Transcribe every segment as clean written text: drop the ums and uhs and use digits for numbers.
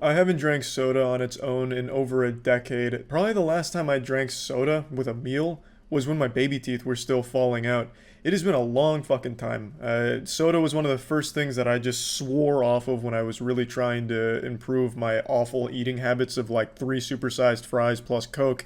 I haven't drank soda on its own in over a decade. Probably the last time I drank soda with a meal was when my baby teeth were still falling out. It has been a long fucking time. Soda was one of the first things that I just swore off of when I was really trying to improve my awful eating habits of like 3 supersized fries plus Coke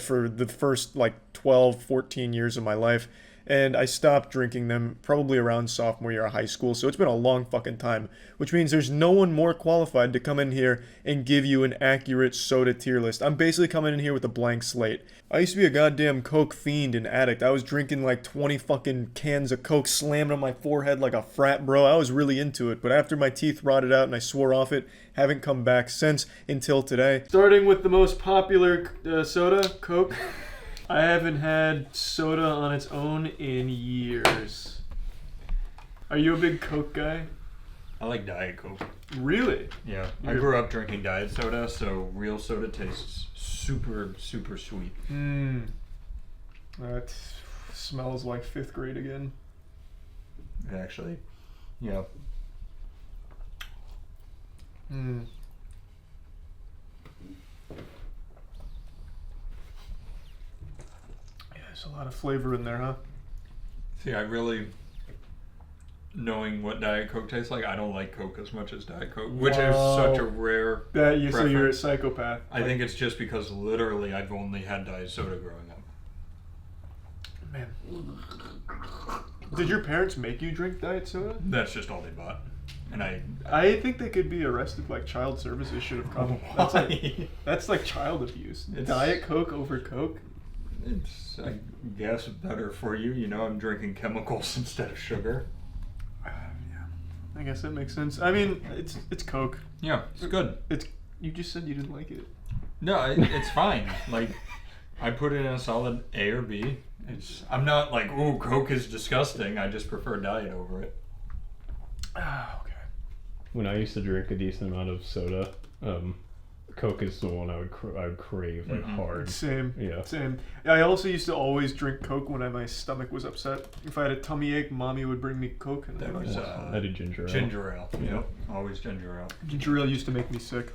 for the first like 12, 14 years of my life. And I stopped drinking them probably around sophomore year of high school, so it's been a long fucking time, which means there's no one more qualified to come in here and give you an accurate soda tier list. I'm basically coming in here with a blank slate. I used to be a goddamn Coke fiend and addict. I was drinking like 20 fucking cans of Coke slammed on my forehead like a frat bro. I was really into it, but after my teeth rotted out and I swore off it, haven't come back since until today. Starting with the most popular soda, Coke. I haven't had soda on its own in years. Are you a big Coke guy? I like Diet Coke. Really? Yeah. I grew up drinking diet soda, so real soda tastes super, super sweet. That smells like 5th grade again. Actually, yeah. There's a lot of flavor in there, huh? See, I really, knowing what Diet Coke tastes like, I don't like Coke as much as Diet Coke, which is such a rare So you're a psychopath. I think it's just because literally I've only had diet soda growing up. Man. Did your parents make you drink diet soda? That's just all they bought. And I think they could be arrested, like child services should have come. That's like child abuse. Diet Coke over Coke? It's, I guess, better for you. You know, I'm drinking chemicals instead of sugar. Yeah, I guess that makes sense. I mean, it's Coke. Yeah, it's good. You just said you didn't like it. No, it's fine. Like, I put it in a solid A or B. I'm not like, ooh, Coke is disgusting. I just prefer diet over it. Okay. When I used to drink a decent amount of soda, Coke is the one I would crave like hard. Same. Yeah. Same. I also used to always drink Coke when my stomach was upset. If I had a tummy ache, Mommy would bring me Coke. And That was I did ginger ale. Ginger ale. Yeah. Always ginger ale. Ginger ale used to make me sick.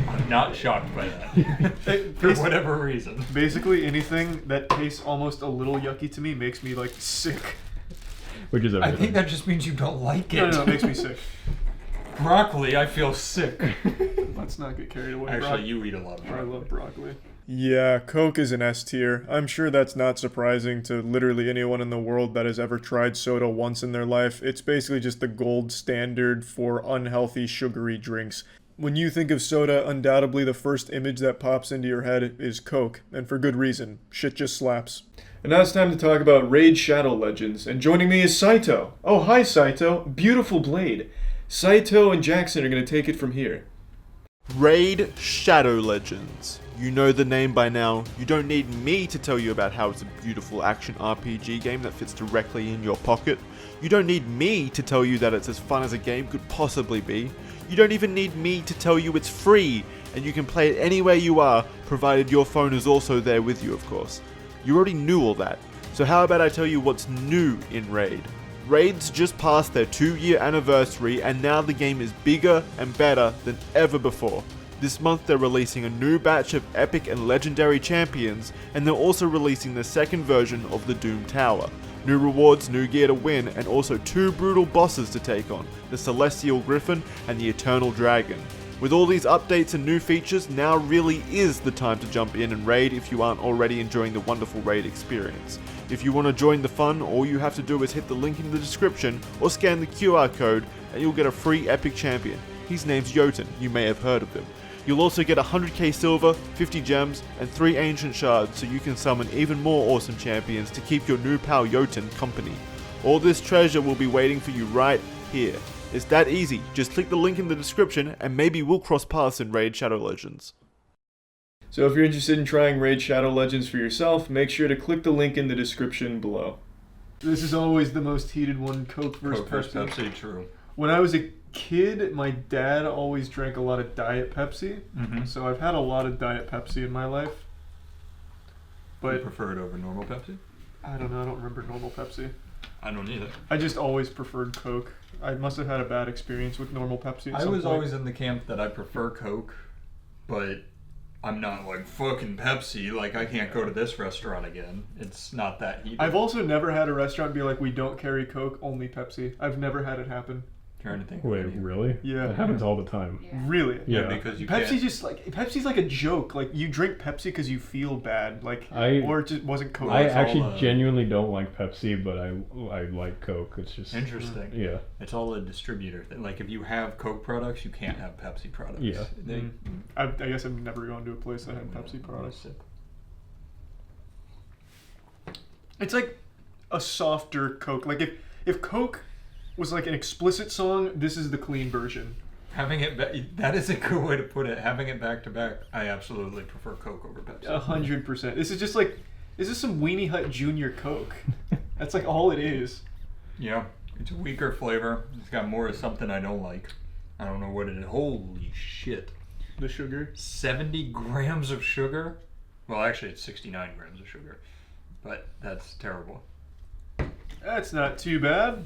I'm not shocked by that. For whatever reason. Basically, anything that tastes almost a little yucky to me makes me like sick. Which is everything. I think that just means you don't like it. No, it makes me sick. Broccoli, I feel sick. Let's not get carried away. Actually, you eat a lot of I broccoli. love broccoli. Yeah, Coke is an S tier. I'm sure that's not surprising to literally anyone in the world that has ever tried soda once in their life. It's basically just the gold standard for unhealthy, sugary drinks. When you think of soda, undoubtedly the first image that pops into your head is Coke, and for good reason. Shit just slaps. And now it's time to talk about Raid Shadow Legends, and joining me is Saito. Oh, hi Saito. Beautiful blade. Saito and Jackson are going to take it from here. Raid Shadow Legends. You know the name by now. You don't need me to tell you about how it's a beautiful action RPG game that fits directly in your pocket. You don't need me to tell you that it's as fun as a game could possibly be. You don't even need me to tell you it's free, and you can play it anywhere you are, provided your phone is also there with you, of course. You already knew all that, so how about I tell you what's new in Raid? Raid's just passed their 2-year anniversary, and now the game is bigger and better than ever before. This month they're releasing a new batch of epic and legendary champions, and they're also releasing the second version of the Doom Tower. New rewards, new gear to win, and also 2 brutal bosses to take on, the Celestial Griffin and the Eternal Dragon. With all these updates and new features, now really is the time to jump in and raid if you aren't already enjoying the wonderful raid experience. If you want to join the fun, all you have to do is hit the link in the description or scan the QR code and you'll get a free epic champion. His name's Jotun, you may have heard of him. You'll also get 100k silver, 50 gems, and 3 ancient shards so you can summon even more awesome champions to keep your new pal Jotun company. All this treasure will be waiting for you right here. It's that easy, just click the link in the description and maybe we'll cross paths in Raid Shadow Legends. So if you're interested in trying Raid Shadow Legends for yourself, make sure to click the link in the description below. This is always the most heated one, Coke versus Pepsi. True. When I was a kid, my dad always drank a lot of Diet Pepsi, so I've had a lot of Diet Pepsi in my life. But you prefer it over normal Pepsi? I don't know, I don't remember normal Pepsi. I don't either. I just always preferred Coke. I must have had a bad experience with normal Pepsi. At I some was point. always in the camp that I prefer Coke, but I'm not like fucking Pepsi. Like I can't go to this restaurant again. It's not that heated. I've also never had a restaurant be like, we don't carry Coke, only Pepsi. I've never had it happen. Trying to think. Wait, really? Yeah. That happens all the time. Yeah. Really? Yeah, Yeah. because you Pepsi's can't. just like Pepsi's like a joke. Like you drink Pepsi because you feel bad, like or it just wasn't Coke. I it's all, actually genuinely don't like Pepsi, but I like Coke. It's just Interesting. Yeah. It's all a distributor thing. Like if you have Coke products, you can't have Pepsi products. Yeah. They, I guess I've never gone to a place that had Pepsi products. It's like a softer Coke. Like if Coke was like an explicit song, this is the clean version. Having it, that is a good way to put it. Having it back to back, I absolutely prefer Coke over Pepsi. 100%. This is just like, this is some Weenie Hut Junior Coke. That's like all it is. Yeah, it's a weaker flavor. It's got more of something I don't like. I don't know what it is. Holy shit. The sugar. 70 grams of sugar? Well, actually, it's 69 grams of sugar. But that's terrible. That's not too bad.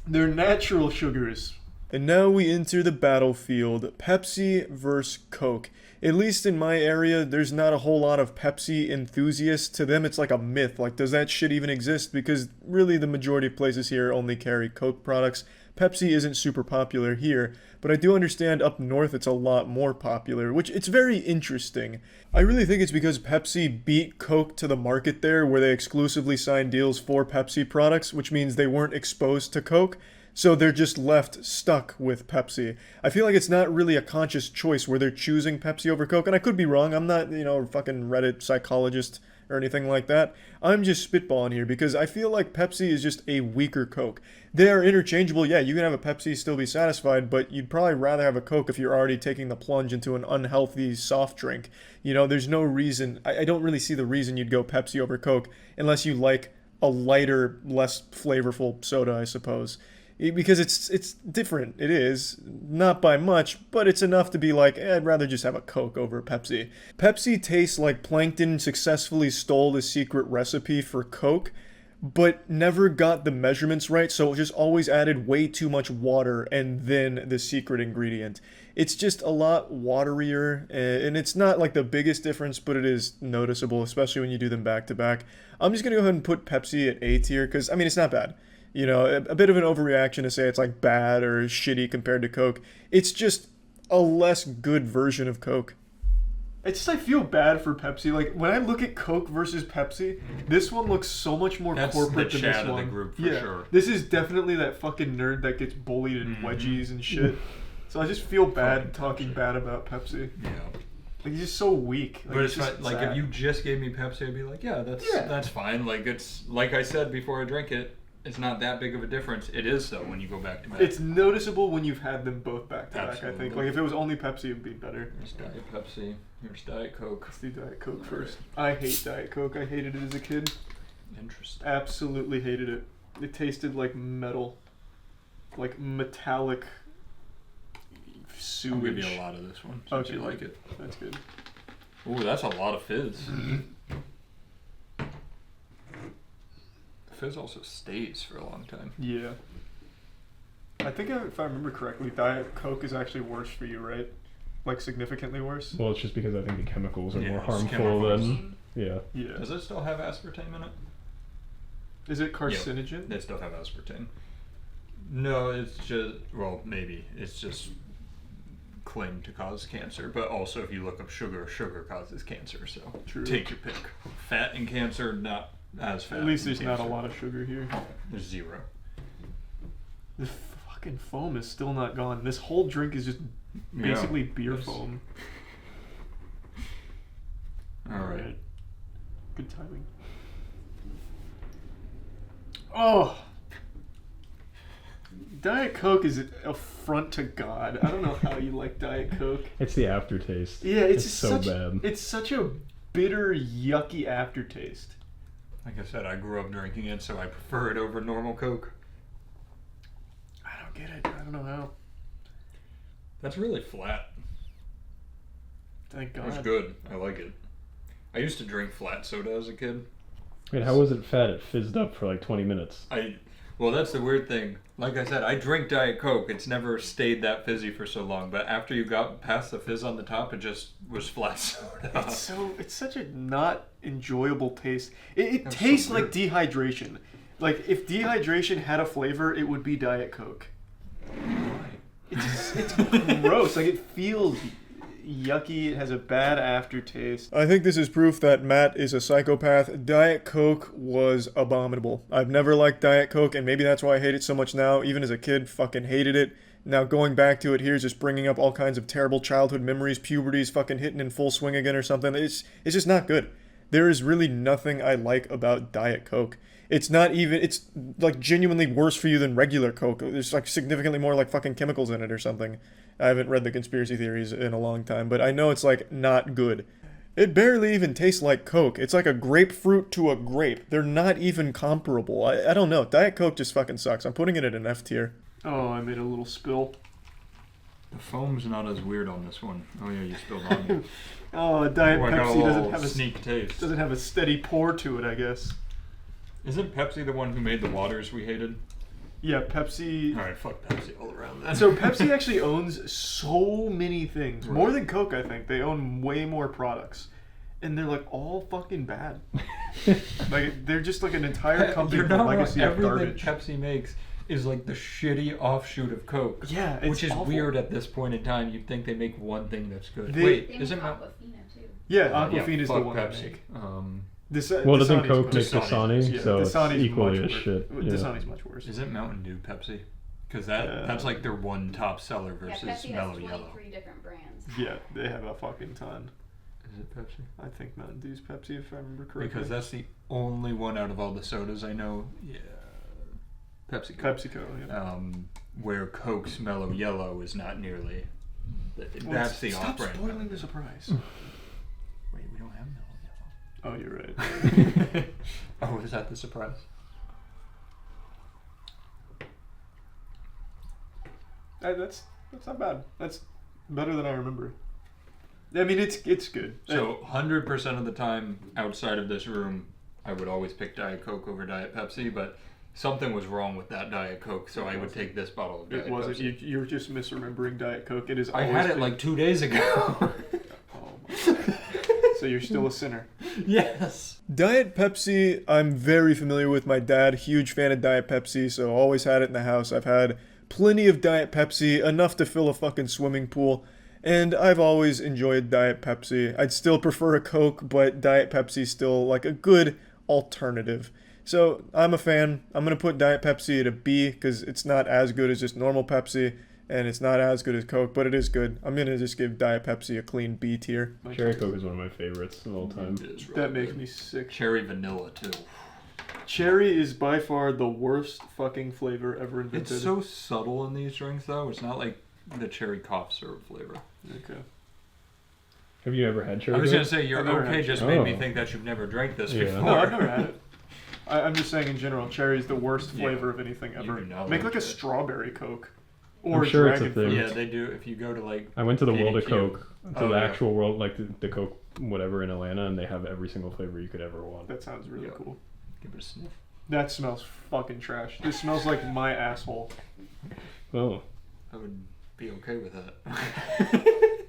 They're natural sugars. And now we enter the battlefield, Pepsi versus Coke. At least in my area, there's not a whole lot of Pepsi enthusiasts. To them, it's like a myth. Like, does that shit even exist? Because really the majority of places here only carry Coke products. Pepsi isn't super popular here, but I do understand up north it's a lot more popular, which it's very interesting. I really think it's because Pepsi beat Coke to the market there, where they exclusively signed deals for Pepsi products, which means they weren't exposed to Coke. So they're just left stuck with Pepsi. I feel like it's not really a conscious choice where they're choosing Pepsi over Coke, and I could be wrong. I'm not, a fucking Reddit psychologist or anything like that. I'm just spitballing here because I feel like Pepsi is just a weaker Coke. They are interchangeable. Yeah, you can have a Pepsi, still be satisfied, but you'd probably rather have a Coke if you're already taking the plunge into an unhealthy soft drink. There's no reason. I don't really see the reason you'd go Pepsi over Coke unless you like a lighter, less flavorful soda, I suppose. Because it's different. It is. Not by much, but it's enough to be like, I'd rather just have a Coke over Pepsi. Pepsi tastes like Plankton successfully stole the secret recipe for Coke, but never got the measurements right, so it just always added way too much water and then the secret ingredient. It's just a lot waterier, and it's not like the biggest difference, but it is noticeable, especially when you do them back to back. I'm just going to go ahead and put Pepsi at A tier, because, it's not bad. A bit of an overreaction to say it's like bad or shitty compared to Coke. It's just a less good version of Coke. It's just I feel bad for Pepsi. Like when I look at Coke versus Pepsi, this one looks so much more That's corporate the than this Chad of one. the group for sure. This is definitely that fucking nerd that gets bullied in wedgies and shit. So I just feel bad Fucking talking Pepsi. bad about Pepsi. Yeah. Like he's just so weak. Like, But it's just fine. Like sad. if you just gave me Pepsi, I'd be like, that's fine. Like it's like I said before I drink it, it's not that big of a difference. It is though when you go back to back. It's noticeable when you've had them both back to back, I think. Absolutely. Like if it was only Pepsi, it'd be better. There's Diet Pepsi. Here's Diet Coke. Let's do Diet Coke first. I hate Diet Coke. I hated it as a kid. Interesting. Absolutely hated it. It tasted like metal. Like metallic sewage. I'll give you a lot of this one since you like it. That's good. Ooh, that's a lot of fizz. Fizz also stays for a long time. Yeah. I think if I remember correctly, Diet Coke is actually worse for you, right? Like significantly worse? Well, it's just because I think the chemicals are Yeah, more it's harmful chemicals. than yeah. Yeah. Does it still have aspartame in it? Is it carcinogen? They still have aspartame. No, it's just, well, maybe. It's just claimed to cause cancer. But also, if you look up sugar, sugar causes cancer. So True. take your pick. Fat and cancer, not as fat. At least and there's not a cancer. lot of sugar here. There's zero. The fucking foam is still not gone. This whole drink is just basically beer That's- foam. All right. Good timing. Oh! Diet Coke is an affront to God. I don't know how you like Diet Coke. It's the aftertaste. Yeah, it's so such, bad. It's such a bitter, yucky aftertaste. Like I said, I grew up drinking it, so I prefer it over normal Coke. I don't get it. I don't know how. That's really flat. Thank God. It's good. I like it. I used to drink flat soda as a kid. Wait, how was it fat? It fizzed up for like 20 minutes. Well, that's the weird thing. Like I said, I drink Diet Coke. It's never stayed that fizzy for so long. But after you got past the fizz on the top, it just was flat soda. It's such a not enjoyable taste. It That's tastes so like weird. dehydration. Like if dehydration had a flavor, it would be Diet Coke. It's gross. Like it feels yucky. It has a bad aftertaste. I think this is proof that Matt is a psychopath. Diet Coke was abominable. I've never liked Diet Coke, and maybe that's why I hate it so much now. Even as a kid, fucking hated it. Now going back to it here is just bringing up all kinds of terrible childhood memories. Puberty's fucking hitting in full swing again or something. It's just not good. There is really nothing I like about Diet Coke. It's not even, it's like genuinely worse for you than regular Coke. There's like significantly more like fucking chemicals in it or something. I haven't read the conspiracy theories in a long time, but I know it's like not good. It barely even tastes like Coke. It's like a grapefruit to a grape. They're not even comparable. I don't know. Diet Coke just fucking sucks. I'm putting it in an F tier. Oh, I made a little spill. The foam's not as weird on this one. Oh yeah, you spilled on me. Oh, Diet Oh, I got a Pepsi little doesn't have a sneak taste. doesn't have a steady pour to it, I guess. Isn't Pepsi the one who made the waters we hated? Yeah, Pepsi. All right, fuck Pepsi all around then. So Pepsi actually owns so many things, more than Coke. I think they own way more products, and they're like all fucking bad. Like they're just like an entire company You're with a not legacy wrong. of Everything garbage. Pepsi makes is like the shitty offshoot of Coke. Yeah, it's which is awful. weird at this point in time. You'd think they make one thing that's good. They- Wait, They make isn't Mount? Aquafina too. Yeah, Yeah, Aquafina is the fuck one I Pepsi. make. Well, doesn't Dasani's Coke much- make Dasani. Dasani? Yeah, So it's Dasani's equally much as worse. shit. Yeah. Dasani's much worse. Isn't Mountain Dew Pepsi? Because that's like their one top seller Yeah, versus Pepsi Mellow has Yellow. 23 different brands. Yeah, they have a fucking ton. Is it Pepsi? I think Mountain Dew's Pepsi, if I remember correctly. Because that's the only one out of all the sodas I know. Yeah, PepsiCo. PepsiCo. Yeah. Where Coke's Mellow Yellow is not nearly. Well, That's the stop off-brand. spoiling the surprise. Wait, we don't have Mellow Oh, you're right. Yellow. Oh, is that the surprise? That's not bad. That's better than I remember. I mean, it's good. So 100% of the time outside of this room, I would always pick Diet Coke over Diet Pepsi, but something was wrong with that Diet Coke, so I would take this bottle of Diet It wasn't. Pepsi. You're just misremembering Diet Coke. It is. I always had it been- like 2 days ago. Oh my God. So you're still a sinner. Yes. Diet Pepsi, I'm very familiar with. My dad, huge fan of Diet Pepsi, so always had it in the house. I've had plenty of Diet Pepsi, enough to fill a fucking swimming pool. And I've always enjoyed Diet Pepsi. I'd still prefer a Coke, but Diet Pepsi's still like a good alternative. So I'm a fan. I'm going to put Diet Pepsi at a B because it's not as good as just normal Pepsi, and it's not as good as Coke, but it is good. I'm going to just give Diet Pepsi a clean B tier. Cherry Coke is one of my favorites of all time. It is really That makes good. me sick. Cherry vanilla too. Cherry is by far the worst fucking flavor ever invented. It's so subtle in these drinks though. It's not like the cherry cough syrup flavor. Okay. Have you ever had cherry I was Coke? gonna say your I've never okay had just cherry. made me Oh. think that you've never drank this Yeah. before. No, I've never had it. I'm just saying in general, cherry is the worst Yeah. flavor of anything You ever. do not Make like like a it. strawberry Coke. Or I'm sure it's a dragon fruit. thing. Yeah, they do. If you go to like I went to the World of PDQ. Coke, to Oh, the yeah. actual world, like the Coke whatever in Atlanta, and they have every single flavor you could ever want. That sounds really Yeah. cool. Give it a sniff. That smells fucking trash. This smells like my asshole. Oh, I would be okay with that.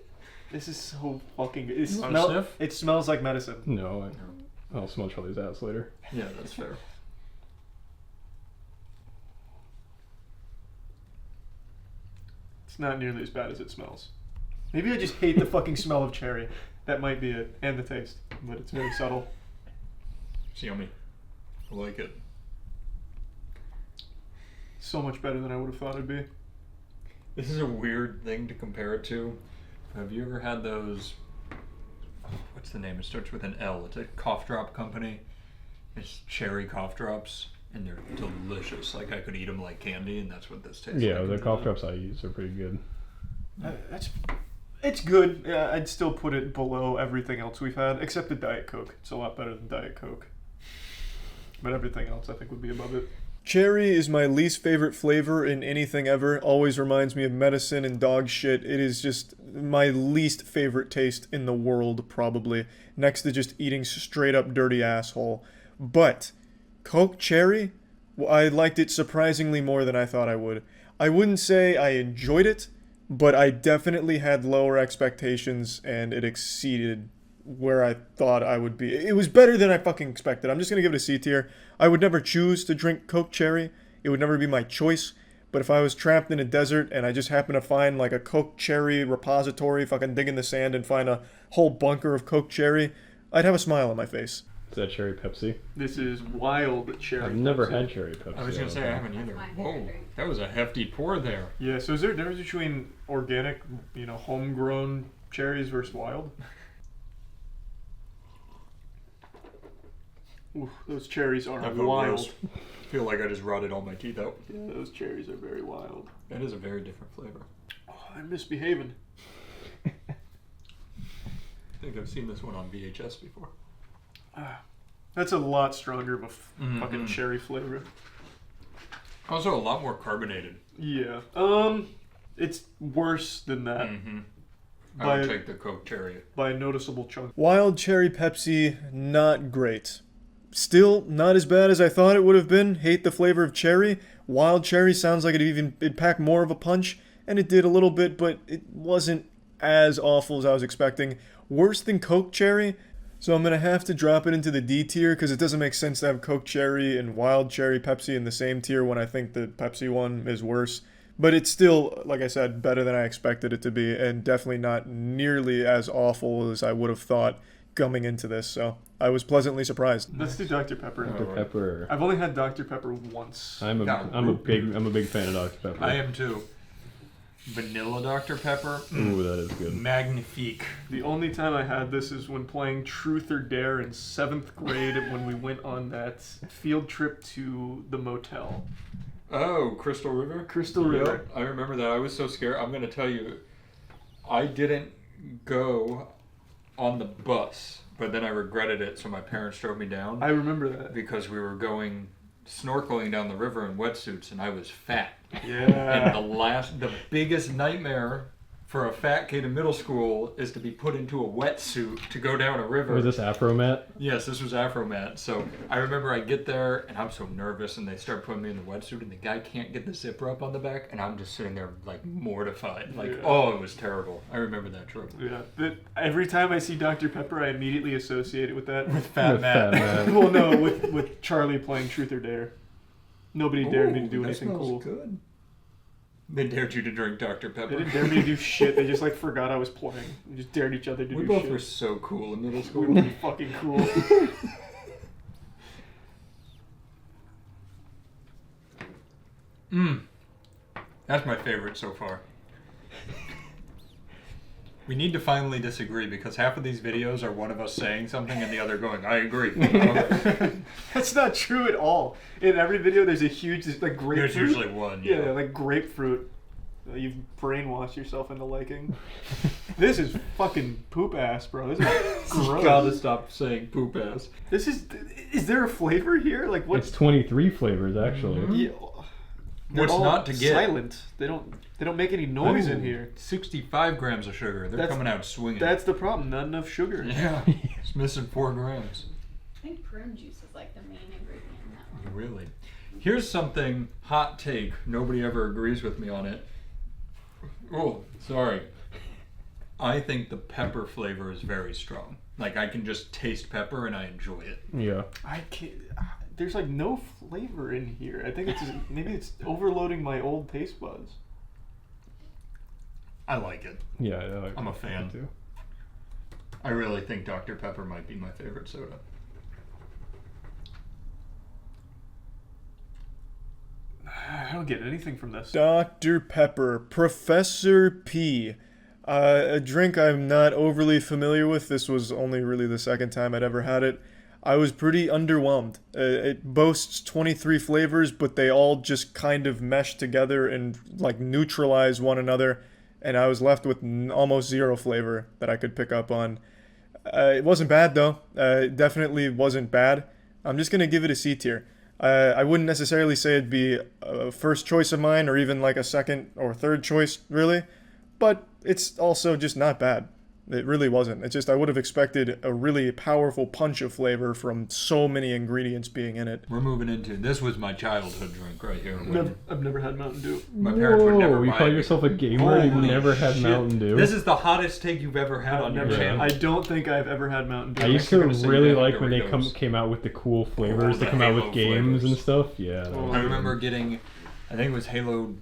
This is so fucking good. Want a sniff? It smells like medicine. no, I'll smell Charlie's ass later. Yeah, that's fair. It's not nearly as bad as it smells. Maybe I just hate the fucking smell of cherry. That might be it. And the taste. But it's very subtle. It's yummy. I like it. So much better than I would have thought it'd be. This is a weird thing to compare it to. Have you ever had those? Oh, what's the name? It starts with an L. It's a cough drop company. It's cherry cough drops, and they're delicious. Like I could eat them like candy, and that's what this tastes Yeah, like. the cough drops I use are pretty good. It's good. Yeah, I'd still put it below everything else we've had, except the Diet Coke. It's a lot better than Diet Coke. But everything else I think would be above it. Cherry is my least favorite flavor in anything ever. Always reminds me of medicine and dog shit. It is just my least favorite taste in the world, probably. Next to just eating straight up dirty asshole. But Coke Cherry, I liked it surprisingly more than I thought I would. I wouldn't say I enjoyed it, but I definitely had lower expectations and it exceeded where I thought I would be. It was better than I fucking expected. I'm just gonna give it a C tier. I would never choose to drink Coke Cherry. It would never be my choice. But if I was trapped in a desert and I just happened to find like a Coke Cherry repository, fucking dig in the sand and find a whole bunker of Coke Cherry, I'd have a smile on my face. Is that cherry Pepsi? This is wild cherry. I've never Pepsi. had cherry Pepsi. I was gonna say I haven't either. Whoa, that was a hefty pour there. Yeah, so is there a difference between organic, homegrown cherries versus wild? Ooh, those cherries are I feel wild. gross. I feel like I just rotted all my teeth out. Yeah, those cherries are very wild. That is a very different flavor. Oh, I'm misbehaving. I think I've seen this one on VHS before. That's a lot stronger of a Mhm. fucking cherry flavor. Also, a lot more carbonated. Yeah. It's worse than that Mm-hmm. I by, would take the Coke Cherry. by a noticeable chunk. Wild cherry Pepsi, not great. Still, not as bad as I thought it would have been. Hate the flavor of cherry. Wild cherry sounds like it'd pack more of a punch, and it did a little bit, but it wasn't as awful as I was expecting. Worse than Coke Cherry, so I'm gonna have to drop it into the D tier because it doesn't make sense to have Coke Cherry and Wild Cherry Pepsi in the same tier when I think the Pepsi one is worse. But it's still, like I said, better than I expected it to be, and definitely not nearly as awful as I would have thought coming into this. So I was pleasantly surprised. Let's do Dr. Pepper. Dr. Alright. Pepper. I've only had Dr. Pepper once. I'm a big fan of Dr. Pepper. I am too. Vanilla Dr. Pepper. Ooh, that is good. Magnifique. The only time I had this is when playing Truth or Dare in 7th grade when we went on that field trip to the motel. Oh, Crystal River? Crystal River. I remember that. I was so scared. I'm going to tell you, I didn't go on the bus, but then I regretted it, so my parents drove me down I remember that. because we were going snorkeling down the river in wetsuits and I was fat. Yeah. And the biggest nightmare for a fat kid in middle school is to be put into a wetsuit to go down a river. Was this Afromat? Yes, this was Afromat. So I remember I get there and I'm so nervous and they start putting me in the wetsuit and the guy can't get the zipper up on the back and I'm just sitting there like mortified. Like, Yeah. oh, it was terrible. I remember that trip. Yeah. Every time I see Dr. Pepper, I immediately associate it with that. With Fat With Matt. Fat Matt. Well, no, with Charlie playing Truth or Dare. Nobody dared me to do Ooh, that anything smells cool. good. They dared you to drink Dr. Pepper. They didn't dare me to do shit. They just forgot I was playing. They just dared each other to We do both shit. were so cool in middle We school. were fucking cool. That's my favorite so far. We need to finally disagree because half of these videos are one of us saying something and the other going, I agree. That's not true at all. In every video, there's a huge grapefruit. There's usually one. Yeah, like grapefruit. You've brainwashed yourself into liking. This is fucking poop ass, bro. This is gross. Gotta stop saying poop ass. This is there a flavor here? Like It's what's 23 flavors actually. yeah, they're What's all not to get? silent. They don't make any noise in Ooh, here. 65 grams of sugar. They're That's- coming out swinging. That's the problem. Not enough sugar. Yeah. It's missing 4 grams. I think prune juice is like the main ingredient in that one. Really? Here's something, hot take. Nobody ever agrees with me on it. Oh, sorry. I think the pepper flavor is very strong. Like, I can just taste pepper and I enjoy it. Yeah. I can't. There's no flavor in here. I think maybe it's overloading my old taste buds. I like it. Yeah, I like I'm a that fan. too. I really think Dr. Pepper might be my favorite soda. I don't get anything from this. Dr. Pepper, Professor P. A drink I'm not overly familiar with. This was only really the second time I'd ever had it. I was pretty underwhelmed. It boasts 23 flavors, but they all just kind of mesh together and neutralize one another. And I was left with almost zero flavor that I could pick up on. It wasn't bad though. It definitely wasn't bad. I'm just gonna give it a C tier. I wouldn't necessarily say it'd be a first choice of mine or even like a second or third choice, really. But it's also just not bad. It really wasn't. It's just I would have expected a really powerful punch of flavor from so many ingredients being in it. We're moving into this was my childhood drink right here. when I've never had Mountain Dew. My parents would never You buy call it. yourself a gamer and you've Holy never had shit. Mountain Dew? This is the hottest take you've ever had on your Never. channel. I don't think I've ever had Mountain Dew. I used to gonna say really you had like when they Doritos. came out with the cool flavors Oh, that the come out Halo with games and flavors. stuff. Yeah. that Oh, was I good. remember getting, I think it was Halo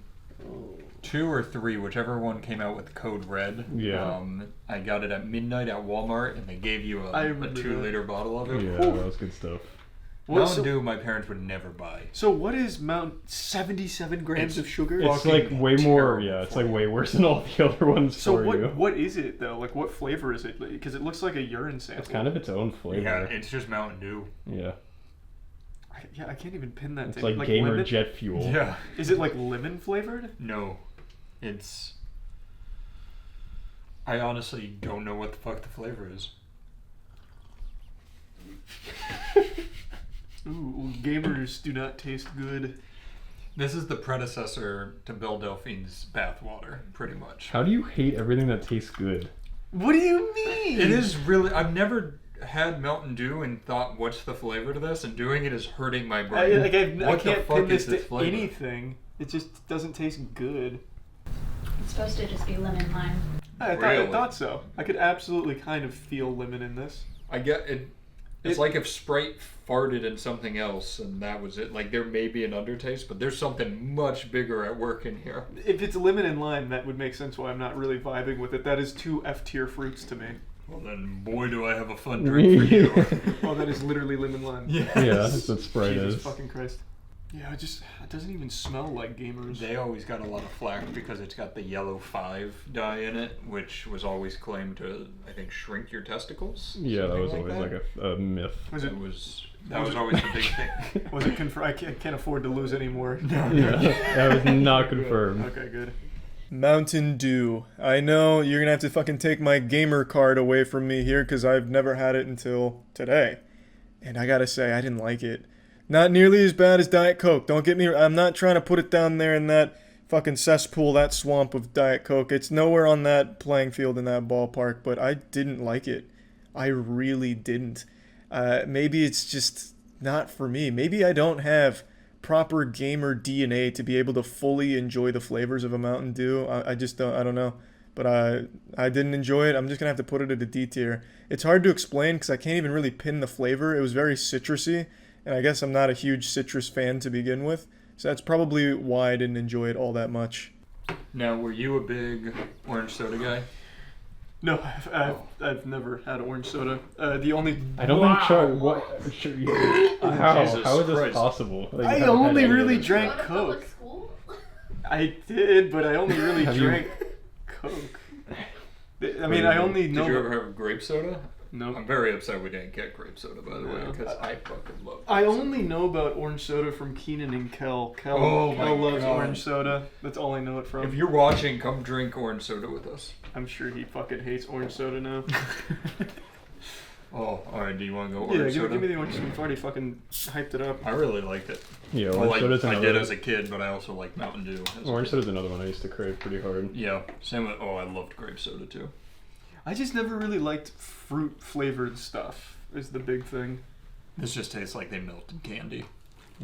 2 or 3, whichever one came out with code red. Yeah. I got it at midnight at Walmart, and they gave you I a remember 2-liter bottle of it. Yeah, that was good stuff. Well, Mountain so, Dew, my parents would never buy. so what is 77 grams It's of sugar? It's fucking like way more. terrible Yeah, it's for like you. way worse than all the other ones So for you. what is it though? Like what flavor is it? Because it looks like a urine sample. It's kind of its own flavor. Yeah, it's just Mountain Dew. Yeah. I can't even pin that. It's thing. like gamer lemon? jet fuel. Yeah. Is it like lemon flavored? No. It's... I honestly don't know what the fuck the flavor is. Ooh, gamers do not taste good. This is the predecessor to Belle Delphine's bathwater, pretty much. How do you hate everything that tastes good? What do you mean? It is really... I've never had Mountain Dew and thought, what's the flavor to this? And doing it is hurting my brain. I What the can't fuck pin is this this to flavor? anything. It just doesn't taste good. It's supposed to just be lemon lime. I Really? thought so. I could absolutely kind of feel lemon in this. I get it. It's It- like if Sprite farted in something else and that was it. Like there may be an undertaste, but there's something much bigger at work in here. If it's lemon and lime, that would make sense why I'm not really vibing with it. That is two F-tier fruits to me. Well then, boy, do I have a fun drink for you. Oh, that is literally lemon lime. Yes. Yeah, that's what Sprite Jesus is. fucking Christ. Yeah, it doesn't even smell like gamers. They always got a lot of flack because it's got the yellow 5 dye in it, which was always claimed to, I think, shrink your testicles. Yeah, that something was always that. like a myth. Was it? That was always the big thing. Was it confirmed? I can't afford to lose anymore. Yeah, that was not confirmed. Okay, good. Mountain Dew. I know you're gonna have to fucking take my gamer card away from me here because I've never had it until today. And I gotta say, I didn't like it. Not nearly as bad as Diet Coke. Don't get me. I'm not trying to put it down there in that fucking cesspool, that swamp of Diet Coke. It's nowhere on that playing field in that ballpark, but I didn't like it. I really didn't. Maybe it's just not for me. Maybe I don't have proper gamer DNA to be able to fully enjoy the flavors of a Mountain Dew. I just don't. I don't know. But I didn't enjoy it. I'm just gonna have to put it at a D tier. It's hard to explain because I can't even really pin the flavor. It was very citrusy, and I guess I'm not a huge citrus fan to begin with. So that's probably why I didn't enjoy it all that much. Now, were you a big orange soda guy? No, I've never had orange soda. The only I don't think Chuck. What? How? Jesus How is this Christ. possible? Like, you I haven't had only any of really this. drank Go to public Coke. school? I did, but I only really Have you- drank Coke. I mean, I only know. Did you ever have grape soda? No. I'm very upset we didn't get grape soda, by the way, No. because I fucking love I grape soda. only know about orange soda from Keenan and Kel. Kel Oh my loves God. orange soda. That's all I know it from. If you're watching, come drink orange soda with us. I'm sure he fucking hates orange soda now. Oh, alright, do you want to go Yeah, orange soda? give me the orange soda. You've already fucking hyped it up. I really liked it. Yeah, Well, orange like, soda's I another. did as a kid, but I also like Mountain Dew. as a Orange kid. soda's another one I used to crave pretty hard. Yeah, same with, I loved grape soda too. I just never really liked fruit flavored stuff. Is the big thing. This just tastes like they melted candy.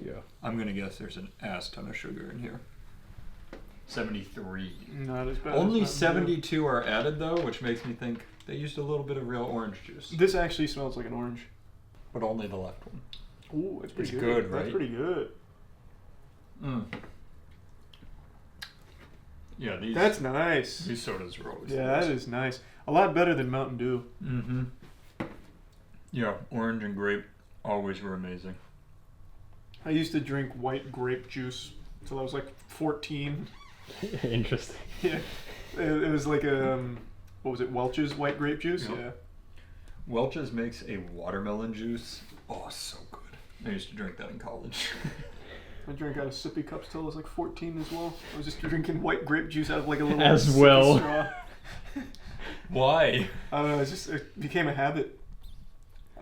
Yeah. I'm gonna guess there's an ass ton of sugar in here. 73. Not as bad. Only as Mountain Dew. 72 are added though, which makes me think they used a little bit of real orange juice. This actually smells like an orange. But only the left one. Ooh, it's pretty It's good. good, right? That's pretty good. Mm. Yeah, That's nice. these sodas are always Yeah, that is nice. A lot better than Mountain Dew. Mm-hmm. Yeah, orange and grape always were amazing. I used to drink white grape juice until I was like 14. Interesting. Yeah, it was like what was it? Welch's white grape juice. Yep. Yeah. Welch's makes a watermelon juice. Oh, so good. I used to drink that in college. I drank out of sippy cups till I was like 14 as well. I was just drinking white grape juice out of like a little As sippy well. straw. Why? I don't know. It became a habit.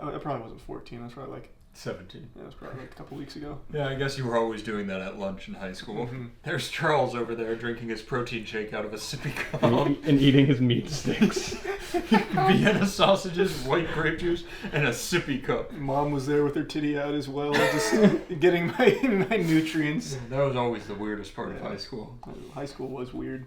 I probably wasn't 14. I was probably like 17. That was probably like a couple weeks ago. Yeah, I guess you were always doing that at lunch in high school. There's Charles over there drinking his protein shake out of a sippy cup. And eating his meat sticks. Vienna sausages, white grape juice, and a sippy cup. Mom was there with her titty out as well, just getting my nutrients. That was always the weirdest part of high school. High school was weird.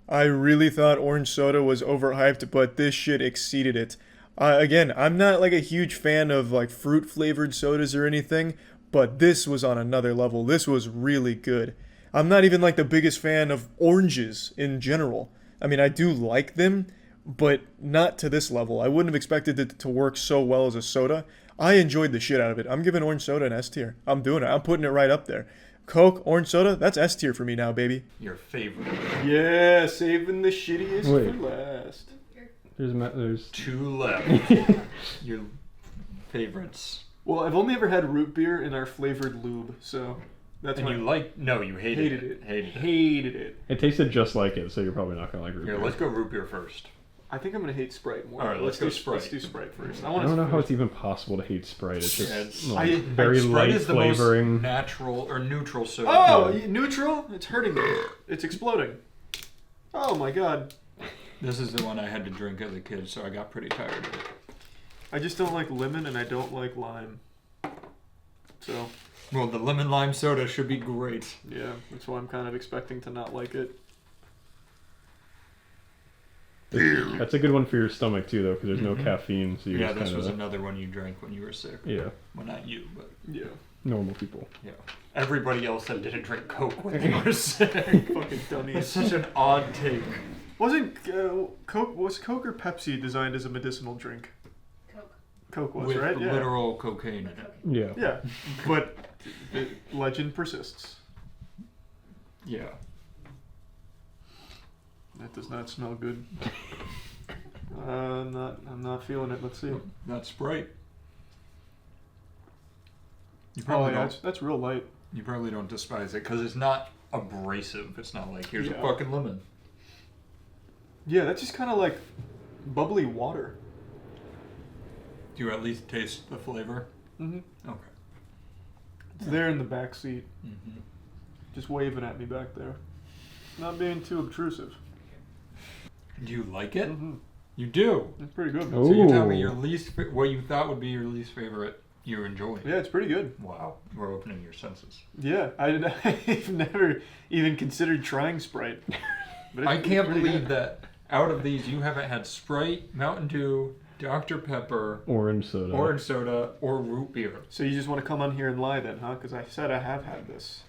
I really thought orange soda was overhyped, but this shit exceeded it. Again, I'm not like a huge fan of like fruit flavored sodas or anything, but this was on another level. This was really good. I'm not even like the biggest fan of oranges in general. I mean, I do like them, but not to this level. I wouldn't have expected it to work so well as a soda. I enjoyed the shit out of it. I'm giving orange soda an S tier. I'm doing it. I'm putting it right up there. Coke, orange soda, that's S tier for me now, baby. Your favorite. Yeah, saving the shittiest Wait. for last. There's Two left. Your favorites. Well, I've only ever had root beer in our flavored lube, so that's And my... you like? No, you hated it. Hated it. It tasted just like it, so you're probably not gonna like root Here, beer. let's go root beer first. I think I'm gonna hate Sprite more. All right, let's go do Sprite. Let's do Sprite first. I don't know how it's even possible to hate Sprite. It's just It's- like, I- very Sprite light is the flavoring. most natural or neutral soda. Oh, neutral? It's hurting me. It's exploding. Oh my god. This is the one I had to drink as a kid, so I got pretty tired of it. I just don't like lemon and I don't like lime. So, Well, the lemon lime soda should be great. yeah, that's why I'm kind of expecting to not like it. That's a good one for your stomach too, though, because there's no caffeine, so you Yeah, just this kind was of another one you drank when you were sick. yeah, Well, not you, but Yeah. normal people. yeah. Everybody else that didn't drink Coke when they were sick. Fucking It's dummies. such an odd take. Was Coke or Pepsi designed as a medicinal drink? Coke. Coke was, With right? Yeah. literal cocaine in it. Yeah. Yeah. But the legend persists. Yeah. That does not smell good. I'm not feeling it. Let's see. Not Sprite. You Oh probably yeah, don't. that's real light. You probably don't despise it because it's not abrasive. It's not like here's Yeah. a fucking lemon. Yeah, that's just kind of like bubbly water. Do you at least taste the flavor? Mm-hmm. Okay. It's there in the back seat, Mm-hmm. just waving at me back there. Not being too obtrusive. Do you like it? Mm-hmm. You do. It's pretty good. Oh. So you tell me your what you thought would be your least favorite. You enjoy. Yeah, it's pretty good. Wow, we're opening your senses. Yeah, I've never even considered trying Sprite. But I it's can't pretty believe good. that out of these you haven't had Sprite, Mountain Dew, Dr. Pepper, Orange soda. orange soda, or root beer. So you just want to come on here and lie then, huh? Because I said I have had this.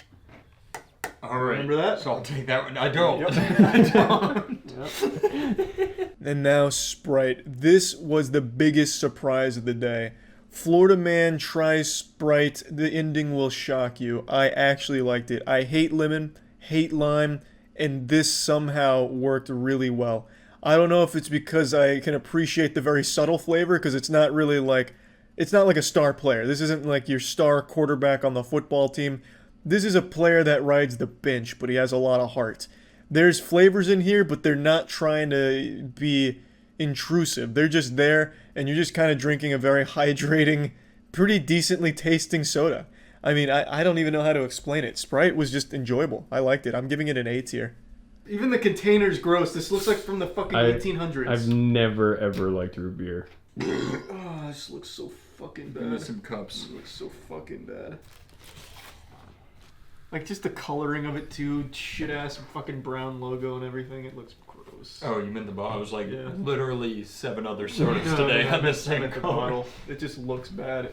All right. Remember that? So I'll take that one. I don't. Yep. I don't. Yep. And now Sprite. This was the biggest surprise of the day. Florida man tries Sprite. The ending will shock you. I actually liked it. I hate lemon, hate lime, and this somehow worked really well. I don't know if it's because I can appreciate the very subtle flavor, because it's not really like, it's not like a star player. This isn't like your star quarterback on the football team. This is a player that rides the bench, but he has a lot of heart. There's flavors in here, but they're not trying to be intrusive. They're just there, and you're just kind of drinking a very hydrating, pretty decently tasting soda. I mean, I don't even know how to explain it. Sprite was just enjoyable. I liked it. I'm giving it an A tier. Even the container's gross. This looks like from the fucking 1800s. I've never ever liked root beer. Oh, this looks so fucking Give me bad. some cups. This looks so fucking bad. Like, just the coloring of it, too. Shit-ass fucking brown logo and everything. It looks gross. Oh, you meant the bottle? I was like, Yeah. literally 7 other sodas No, today no, on the same at the color. bottle. It just looks bad.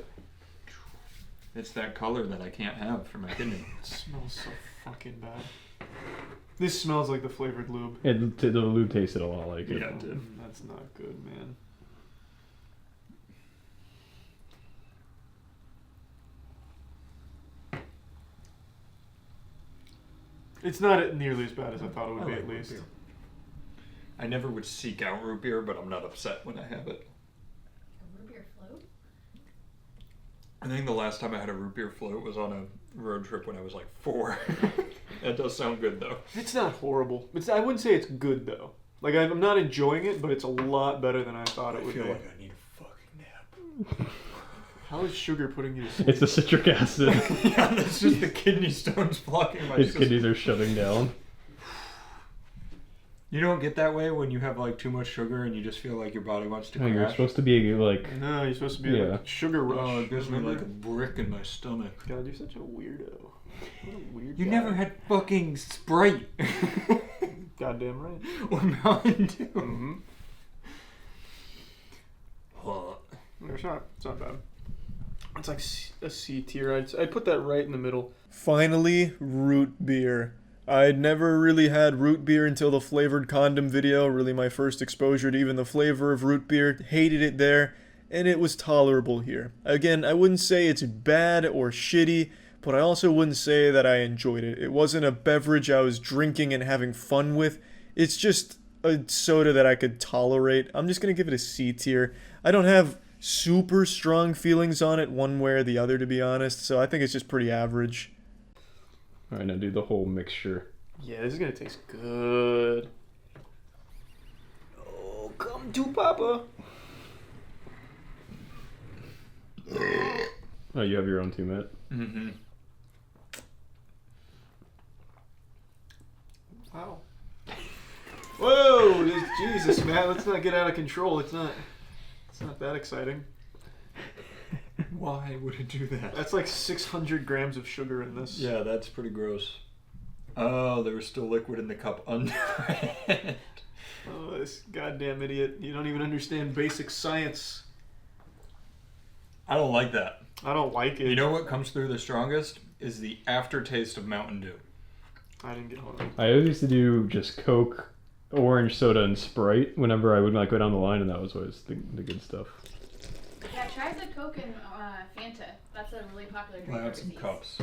It's that color that I can't have for my kidney. It smells so fucking bad. This smells like the flavored lube. The lube tasted a lot like it. Yeah, it did. That's not good, man. It's not nearly as bad as I thought it would I be, like at root least. beer. I never would seek out root beer, but I'm not upset when I have it. A root beer float? I think the last time I had a root beer float was on a road trip when I was like 4. That does sound good though. It's not horrible. I wouldn't say it's good, though. Like, I'm not enjoying it, but it's a lot better than I thought it I would feel be. like I need a fucking nap. How is sugar putting you to sleep? It's the citric acid. Yeah, that's just the kidney stones blocking my His system. kidneys are shutting down. You don't get that way when you have like too much sugar and you just feel like your body wants to No, you're crash. supposed to be like. No, you're supposed to be Yeah. like sugar rush. Oh, it gives me remember? like a brick in my stomach. God, you're such a weirdo. What a weird You guy. never had fucking Sprite. Goddamn right. Or Mountain Dew. Mm-hmm. Huh. It's not bad. It's like a C tier. I'd put that right in the middle. Finally, root beer. I'd never really had root beer until the flavored condom video, really my first exposure to even the flavor of root beer. Hated it there, and it was tolerable here. Again, I wouldn't say it's bad or shitty, but I also wouldn't say that I enjoyed it. It wasn't a beverage I was drinking and having fun with. It's just a soda that I could tolerate. I'm just gonna give it a C tier. I don't have super strong feelings on it one way or the other, to be honest, so I think it's just pretty average. Alright, now do the whole mixture. Yeah, this is gonna taste good. Oh, come to Papa. Oh, you have your own too, Matt? Mm-hmm. Wow. Whoa, Jesus, man, let's not get out of control. It's not that exciting. Why would it do that? That's like 600 grams of sugar in this. Yeah, that's pretty gross. Oh, there was still liquid in the cup under it. Oh, this goddamn idiot. You don't even understand basic science. I don't like that. I don't like it. You know what comes through the strongest is the aftertaste of Mountain Dew. I didn't get home. I always used to do just Coke, orange soda, and Sprite whenever I would like go down the line, and that was always the good stuff. Yeah, try the Coke and Fanta. That's a really popular drink I have some overseas. cups.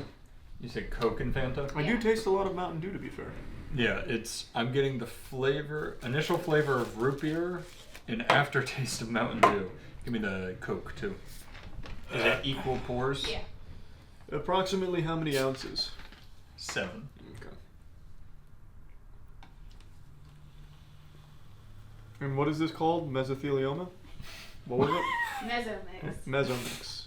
You say Coke and Fanta? I do Yeah. taste a lot of Mountain Dew, to be fair. Yeah, I'm getting the initial flavor of root beer and aftertaste of Mountain Dew. Give me the Coke too. Is it equal pours? Yeah. Approximately how many ounces? 7. Okay. And what is this called? Mesothelioma? What was it? Mezomix. Mesomix.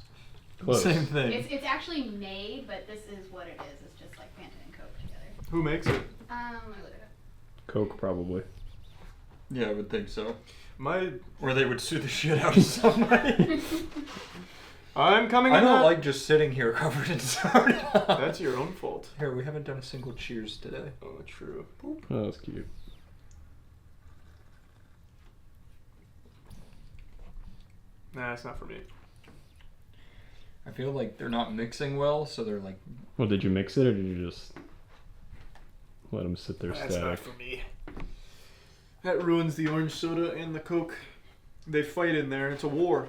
Close. Same thing. It's actually May, but this is what it is. It's just like Fanta and Coke together. Who makes it? Let me look it up. Coke, probably. Yeah, I would think so. My... Or they would sue the shit out of somebody. I'm coming I in don't hot. like just sitting here covered in soda. That's your own fault. Here, we haven't done a single cheers today. Oh, true. Oh, that's cute. Nah, it's not for me. I feel like they're not mixing well, so they're like... Well, did you mix it, or did you just let them sit there That's static? not for me. That ruins the orange soda and the Coke. They fight in there. It's a war.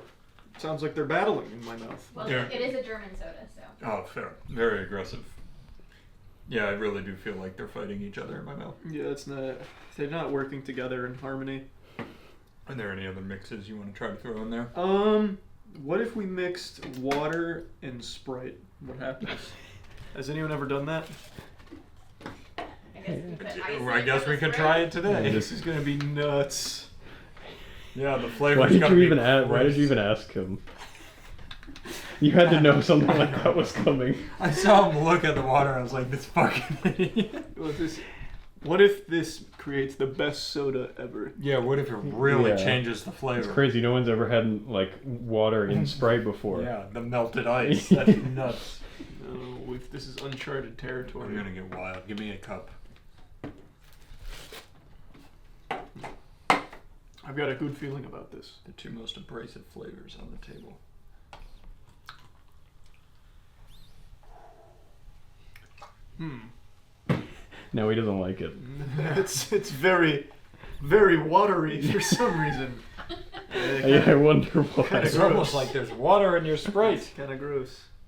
Sounds like they're battling in my mouth. Well, Yeah. it is a German soda, so. Oh, fair. Very aggressive. Yeah, I really do feel like they're fighting each other in my mouth. Yeah, it's not. They're not working together in harmony. Are there any other mixes you want to try to throw in there? What if we mixed water and Sprite? What happens? Has anyone ever done that? I guess we put ice in I it guess for we the could Sprite. try it today. This is gonna be nuts. Yeah, the flavor. Why did you even ask him? You had to know something like that was coming. I saw him look at the water and I was like, this fucking idiot. What if this creates the best soda ever? Yeah, what if it really Yeah. changes the flavor? It's crazy. No one's ever had like water in Sprite before. Yeah, the melted ice. That's nuts. No, if this is uncharted territory. I'm gonna get wild. Give me a cup. I've got a good feeling about this. The two most abrasive flavors on the table. No, he doesn't like it. It's very, very watery for some reason. Yeah, I wonder why. It's almost like there's water in your Sprite. Kind of gross.